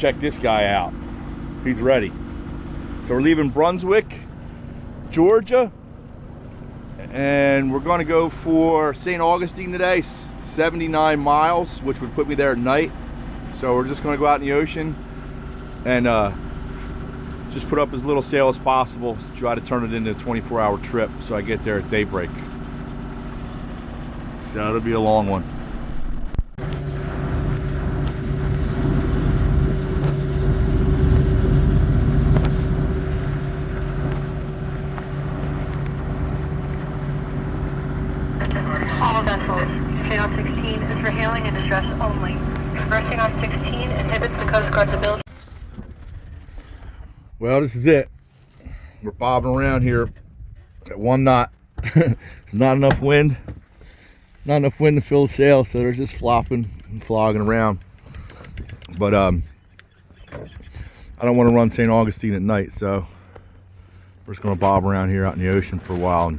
check this guy out. He's ready. So we're leaving Brunswick, Georgia, and we're going to go for St. Augustine today, 79 miles, which would put me there at night. So we're just going to go out in the ocean and just put up as little sail as possible, try to turn it into a 24-hour trip so I get there at daybreak. So it'll be a long one. All vessels, Channel 16 is for hailing and distress only. Reversing on 16 inhibits the Coast Guard's ability. Well, this is it. We're bobbing around here at 1 knot. Not enough wind. Not enough wind to fill the sail, so they're just flopping and flogging around. But I don't want to run St. Augustine at night, so we're just going to bob around here out in the ocean for a while and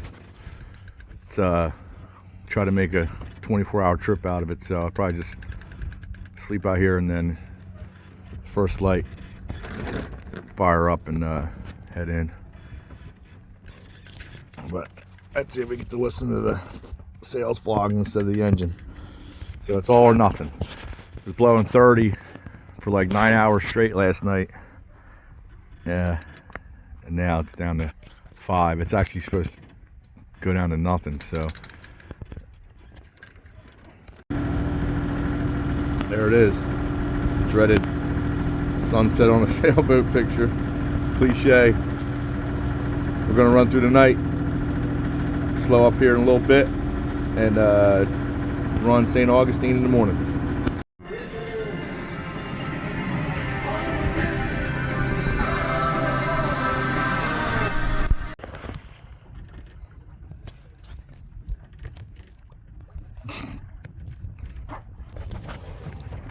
try to make a 24-hour trip out of it. So I'll probably just sleep out here and then first light fire up and head in. But let's see if we get to listen to the sails flogging instead of the engine. So it's all or nothing. It was blowing 30 for like 9 hours straight last night. Yeah, and now it's down to 5. It's actually supposed to go down to nothing. So there it is, the dreaded sunset on a sailboat picture. Cliche. We're gonna run through the night, slow up here in a little bit, and run St. Augustine in the morning.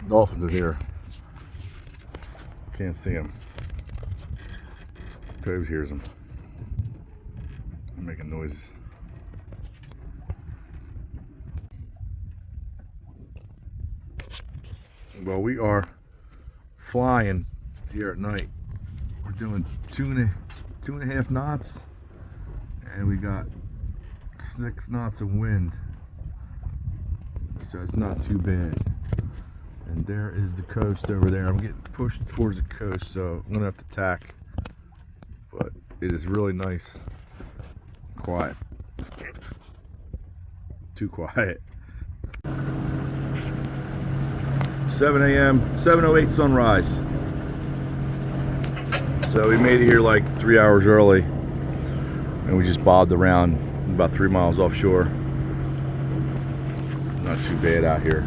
Dolphins are here. Can't see them. Toby hears them. They're making noises. Well, we are flying here at night. We're doing two and a half knots, and we got 6 knots of wind. So it's not too bad. And there is the coast over there. I'm getting pushed towards the coast, so I'm gonna have to tack. But it is really nice, quiet. Too quiet. 7 a.m., 7:08 sunrise. So we made it here like 3 hours early, and we just bobbed around about 3 miles offshore. Not too bad out here.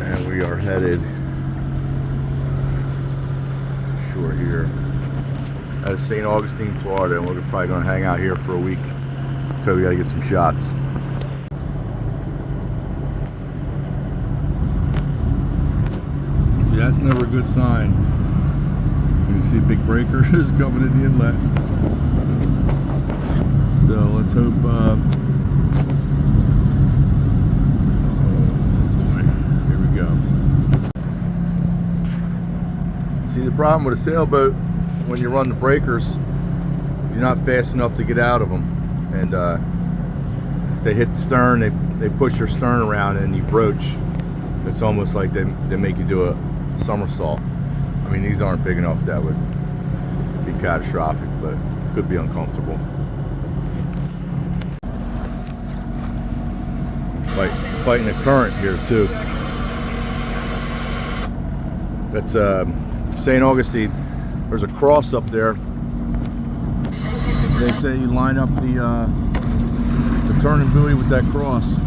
And we are headed to shore here at St. Augustine, Florida, and we're probably going to hang out here for a week until we got to get some shots. See, that's never a good sign. You see big breakers coming in the inlet. So let's hope. See, the problem with a sailboat, when you run the breakers, you're not fast enough to get out of them, and they hit the stern, they push your stern around and you broach. It's almost like they make you do a somersault. I mean, these aren't big enough that would be catastrophic, but could be uncomfortable. Fighting the current here too. That's St. Augustine. There's a cross up there. They say you line up the turning buoy with that cross,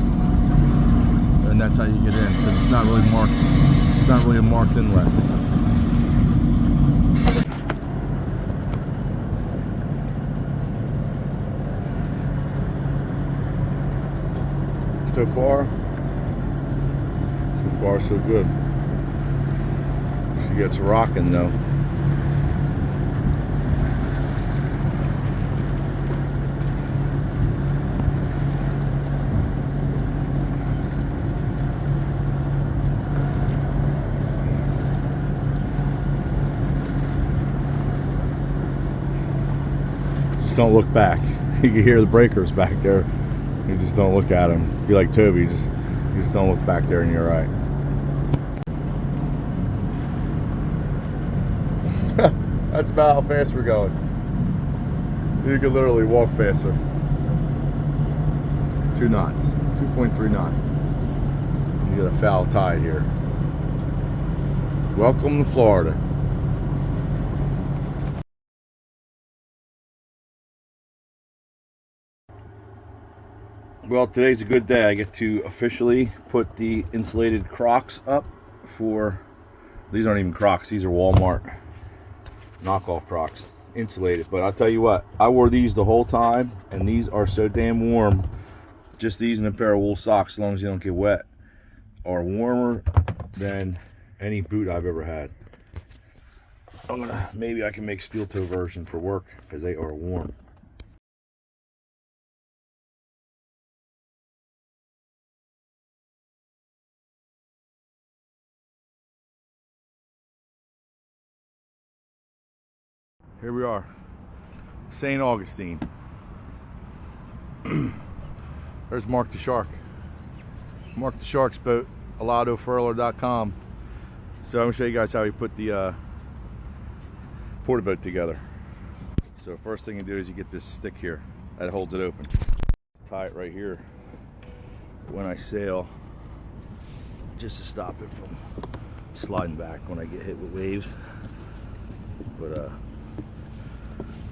and that's how you get in. It's not really marked. It's not really a marked inlet. So far so good. She gets rocking though. just don't look back. You can hear the breakers back there. You just don't look at them. Be like Toby, you just don't look back there and you're right. That's about how fast we're going. You could literally walk faster. 2 knots, 2.3 knots. You got a foul tide here. Welcome to Florida. Well, today's a good day. I get to officially put the insulated Crocs up for, these aren't even Crocs, these are Walmart knockoff Crocs, insulated. But I'll tell you what, I wore these the whole time, and these are so damn warm. Just these and a pair of wool socks, as long as you don't get wet, are warmer than any boot I've ever had. Maybe I can make steel toe version for work, because they are warm. Here we are, St. Augustine. There's Mark the Shark. Mark the Shark's boat, aladofurler.com. So I'm gonna show you guys how we put the Porta-Bote together. So first thing you do is you get this stick here that holds it open. Tie it right here when I sail, just to stop it from sliding back when I get hit with waves. But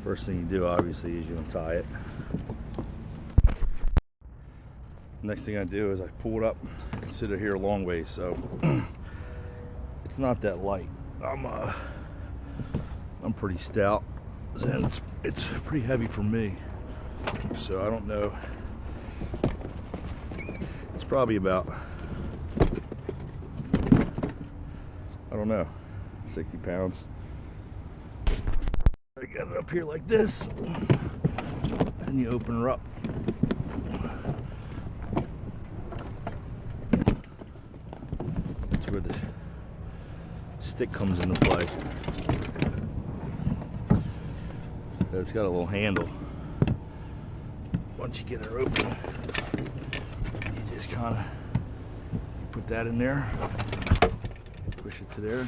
first thing you do, obviously, is you untie it. Next thing I do is I pull it up and sit it here a long way, so it's not that light. I'm pretty stout, and it's pretty heavy for me. So I don't know. It's probably about, I don't know, 60 pounds. I get it up here like this, and you open her up. That's where the stick comes into play. It's got a little handle. Once you get her open, you just kind of put that in there, push it to there.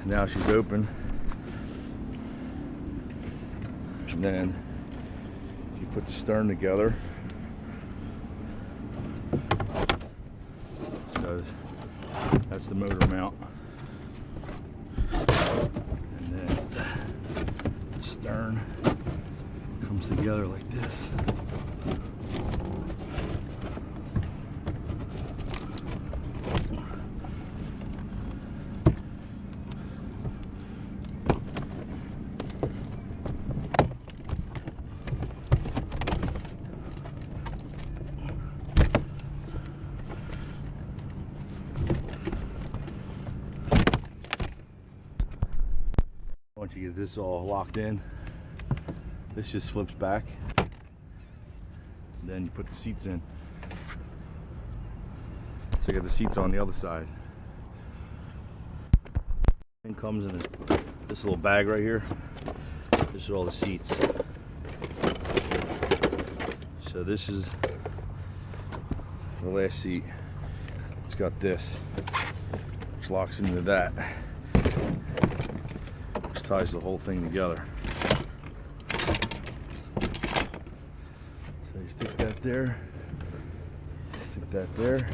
Now she's open, and then you put the stern together. So that's the motor mount, and then the stern comes together like this. Once you get this all locked in, this just flips back. Then you put the seats in. So you got the seats on the other side. And comes in this little bag right here. This is all the seats. So this is the last seat. It's got this, which locks into that, which ties the whole thing together. So you stick that there, stick that there,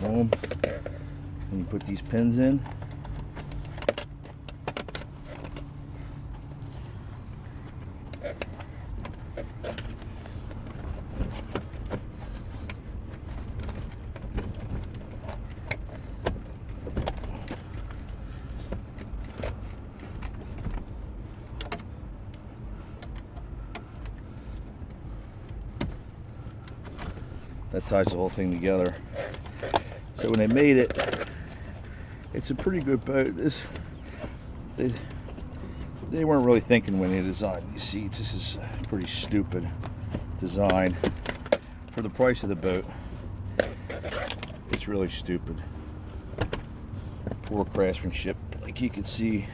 boom, and you put these pins in. That ties the whole thing together. So when they made it, it's a pretty good boat. They weren't really thinking when they designed these seats. This is a pretty stupid design. For the price of the boat, it's really stupid. poor craftsmanship. Like you can see,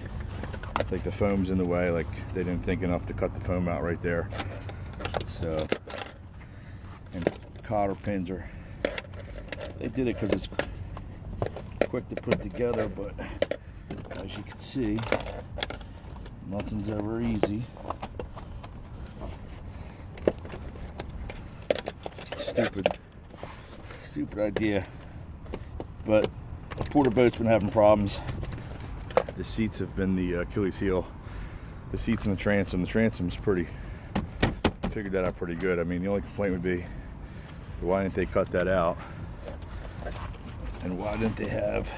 like the foam's in the way, like they didn't think enough to cut the foam out right there. So, and cotter pins are, they did it because it's quick to put together, but as you can see, nothing's ever easy. Stupid idea. But the Porta-Bote's been having problems. The seats have been the Achilles heel. The seats and the transom's pretty, figured that out pretty good. I mean, the only complaint would be, why didn't they cut that out? And why didn't they have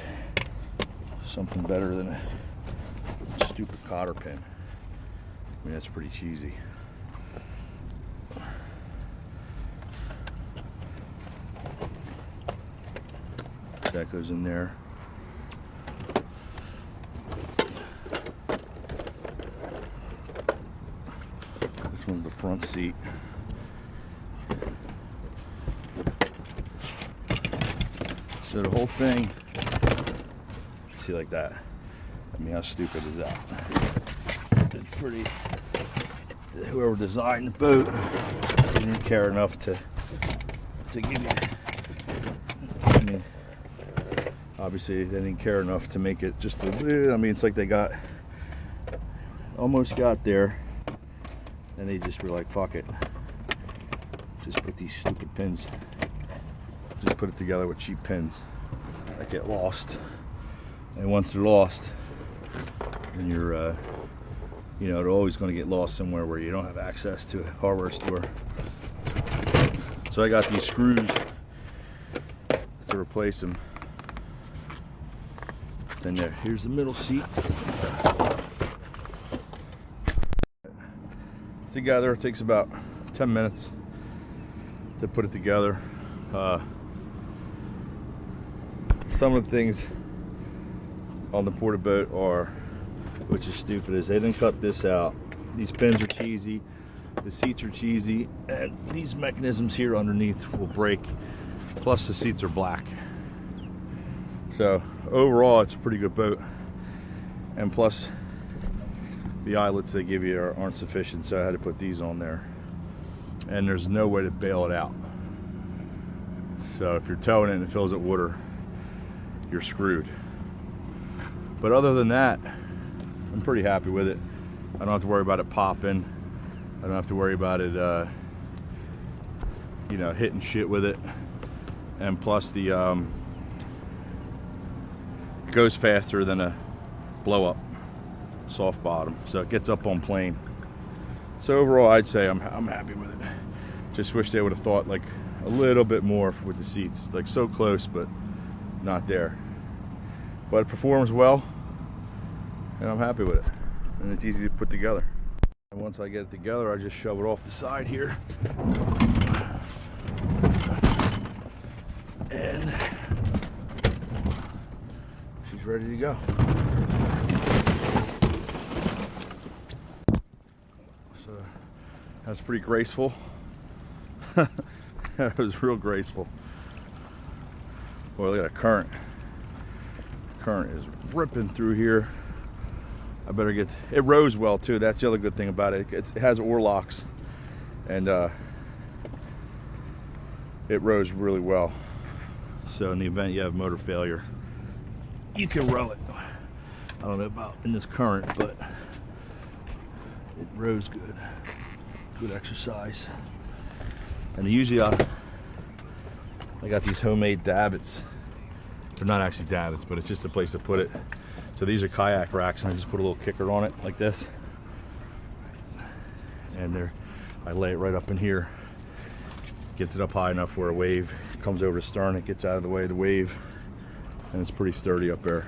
something better than a stupid cotter pin? I mean, that's pretty cheesy. That goes in there. This one's the front seat. So the whole thing, see, like that. I mean, how stupid is that? It's pretty. Whoever designed the boat didn't care enough to give you. I mean, obviously they didn't care enough to make it just a. I mean, it's like they almost got there, and they just were like, "Fuck it, just put these stupid pins." Just put it together with cheap pins that get lost, and once they're lost, then you're, you know, they're always going to get lost somewhere where you don't have access to a hardware store. So I got these screws to replace them. Then here's the middle seat. It's together. It takes about 10 minutes to put it together. Some of the things on the Porta-Bote are, which is stupid, is they didn't cut this out. These pins are cheesy, the seats are cheesy, and these mechanisms here underneath will break. Plus the seats are black. So overall, it's a pretty good boat. And plus, the eyelets they give you aren't sufficient, so I had to put these on there. And there's no way to bail it out. So if you're towing it and it fills it water, you're screwed. But other than that, I'm pretty happy with it. I don't have to worry about it popping. I don't have to worry about it, you know, hitting shit with it. And plus the, it goes faster than a blow up soft bottom. So it gets up on plane. So overall, I'd say I'm happy with it. Just wish they would have thought like a little bit more with the seats. Like so close, but not there. But it performs well, and I'm happy with it. And it's easy to put together. And once I get it together, I just shove it off the side here. And she's ready to go. So that's pretty graceful. That was real graceful. Boy, look at that current. Current is ripping through here. I better get, it rows well too. That's the other good thing about it. It has oar locks, and it rows really well. So in the event you have motor failure, you can row it. I don't know about in this current, but it rows good. Good exercise. And usually I got these homemade davits. They're not actually davits, but it's just a place to put it. So these are kayak racks, and I just put a little kicker on it like this. And I lay it right up in here. Gets it up high enough where a wave comes over the stern, it gets out of the way of the wave, and it's pretty sturdy up there.